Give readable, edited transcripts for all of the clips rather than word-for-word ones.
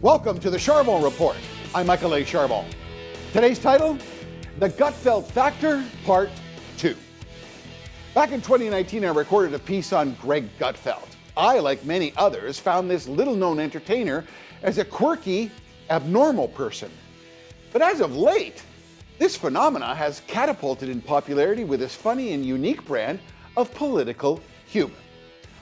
Welcome to the Charbon Report. I'm Michael A. Charbon. Today's title, The Gutfeld Factor, Part 2. Back in 2019, I recorded a piece on Greg Gutfeld. I, like many others, found this little-known entertainer as a quirky, abnormal person. But as of late, this phenomena has catapulted in popularity with his funny and unique brand of political humor.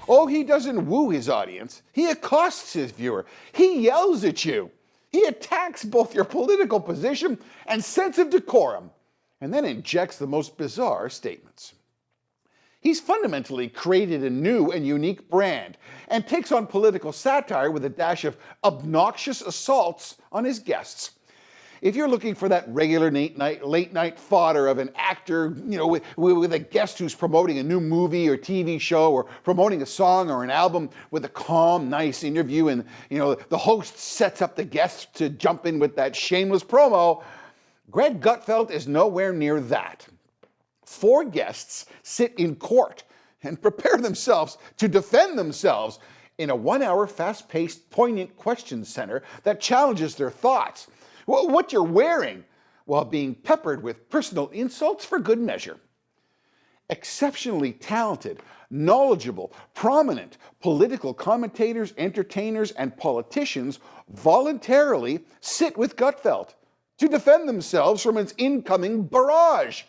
Oh, he doesn't woo his audience. He accosts his viewer. He yells at you. He attacks both your political position and sense of decorum, and then injects the most bizarre statements. He's fundamentally created a new and unique brand and takes on political satire with a dash of obnoxious assaults on his guests. If you're looking for that regular late night fodder of an actor, with a guest who's promoting a new movie or TV show or promoting a song or an album with a calm, nice interview and, the host sets up the guests to jump in with that shameless promo, Greg Gutfeld is nowhere near that. 4 guests sit in court and prepare themselves to defend themselves in a 1-hour fast-paced, poignant question center that challenges their thoughts, what you're wearing, while being peppered with personal insults for good measure. Exceptionally talented, knowledgeable, prominent political commentators, entertainers, and politicians voluntarily sit with Gutfeld to defend themselves from its incoming barrage.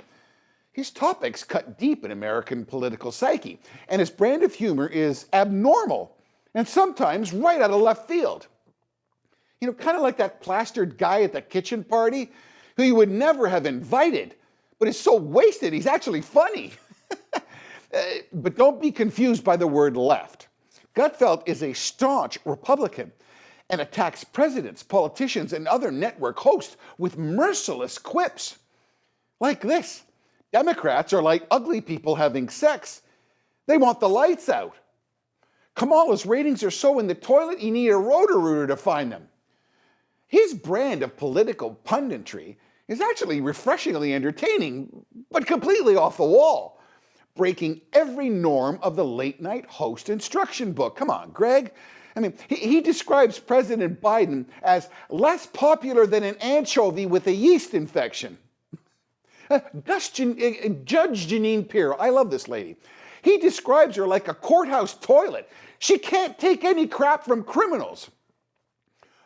His topics cut deep in American political psyche, and his brand of humor is abnormal and sometimes right out of left field. Kind of like that plastered guy at the kitchen party who you would never have invited, but is so wasted he's actually funny. But don't be confused by the word left. Gutfeld is a staunch Republican and attacks presidents, politicians, and other network hosts with merciless quips. Like this: Democrats are like ugly people having sex. They want the lights out. Kamala's ratings are so in the toilet you need a roto-rooter to find them. His brand of political punditry is actually refreshingly entertaining, but completely off the wall, breaking every norm of the late-night host instruction book. Come on, Greg. He describes President Biden as less popular than an anchovy with a yeast infection. Judge Jeanine Pirro, I love this lady. He describes her like a courthouse toilet. She can't take any crap from criminals.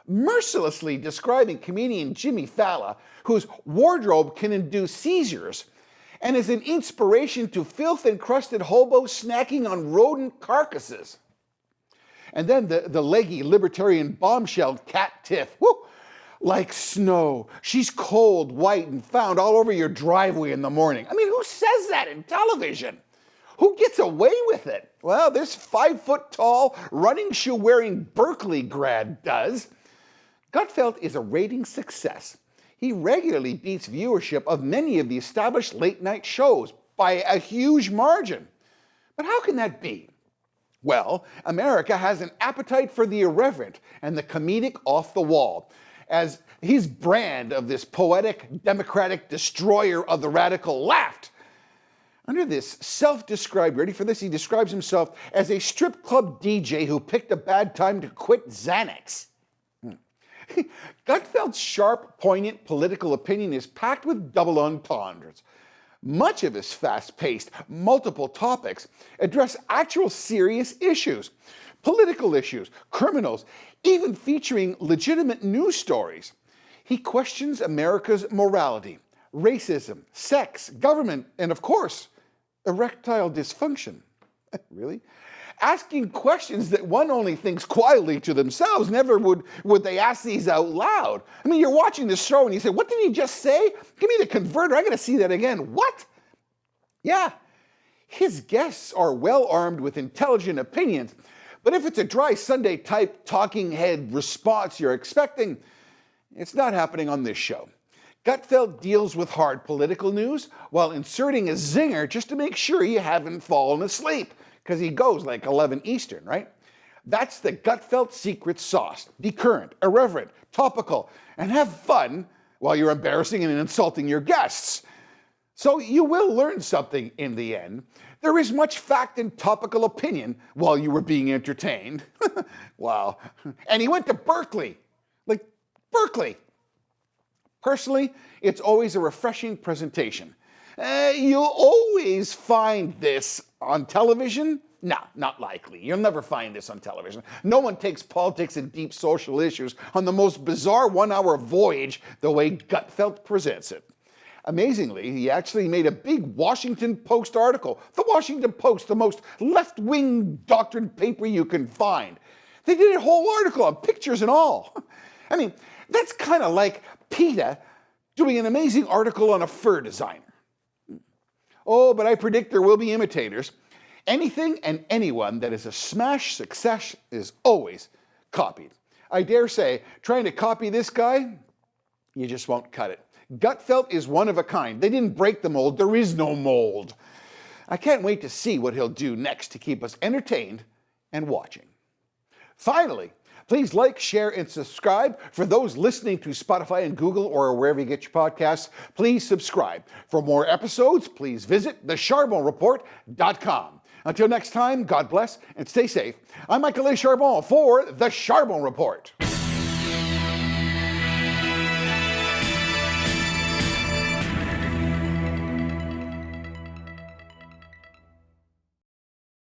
Mercilessly describing comedian Jimmy Fallon, whose wardrobe can induce seizures, and is an inspiration to filth-encrusted hobos snacking on rodent carcasses. And then the leggy libertarian bombshell Cat Tiff. Woo! Like snow. She's cold, white, and found all over your driveway in the morning. Who says that in television? Who gets away with it? Well, this 5-foot-tall, running shoe-wearing Berkeley grad does. Gutfeld is a ratings success. He regularly beats viewership of many of the established late-night shows by a huge margin. But how can that be? Well, America has an appetite for the irreverent and the comedic off the wall, as his brand of this poetic, democratic destroyer of the radical laughed. Under this self-described, ready for this, he describes himself as a strip club DJ who picked a bad time to quit Xanax. Gutfeld's sharp, poignant political opinion is packed with double entendres. Much of his fast-paced, multiple topics address actual serious issues, political issues, criminals, even featuring legitimate news stories. He questions America's morality, racism, sex, government, and of course, erectile dysfunction. Really? Asking questions that one only thinks quietly to themselves. Never would they ask these out loud. You're watching this show and you say, what did he just say? Give me the converter, I gotta see that again. What? Yeah, his guests are well armed with intelligent opinions, but if it's a dry Sunday type talking head response you're expecting, it's not happening on this show. Gutfeld deals with hard political news while inserting a zinger just to make sure you haven't fallen asleep, because he goes like 11 Eastern, right? That's the Gutfeld secret sauce. Be current, irreverent, topical, and have fun while you're embarrassing and insulting your guests. So you will learn something in the end. There is much fact and topical opinion while you were being entertained. Wow. And he went to Berkeley. like Berkeley. Personally, it's always a refreshing presentation. You'll always find this on television? No, not likely. You'll never find this on television. No one takes politics and deep social issues on the most bizarre one-hour voyage the way Gutfeld presents it. Amazingly, he actually made a big Washington Post article. The Washington Post, the most left-wing doctrine paper you can find. They did a whole article on pictures and all. I mean, that's kind of like PETA doing an amazing article on a fur designer. Oh, but I predict there will be imitators. Anything and anyone that is a smash success is always copied. I dare say, trying to copy this guy, you just won't cut it. Gutfeld is one of a kind. They didn't break the mold. There is no mold. I can't wait to see what he'll do next to keep us entertained and watching. Finally, please like, share, and subscribe. For those listening to Spotify and Google or wherever you get your podcasts, please subscribe. For more episodes, please visit thecharbonreport.com. Until next time, God bless and stay safe. I'm Michael A. Charbon for The Charbon Report.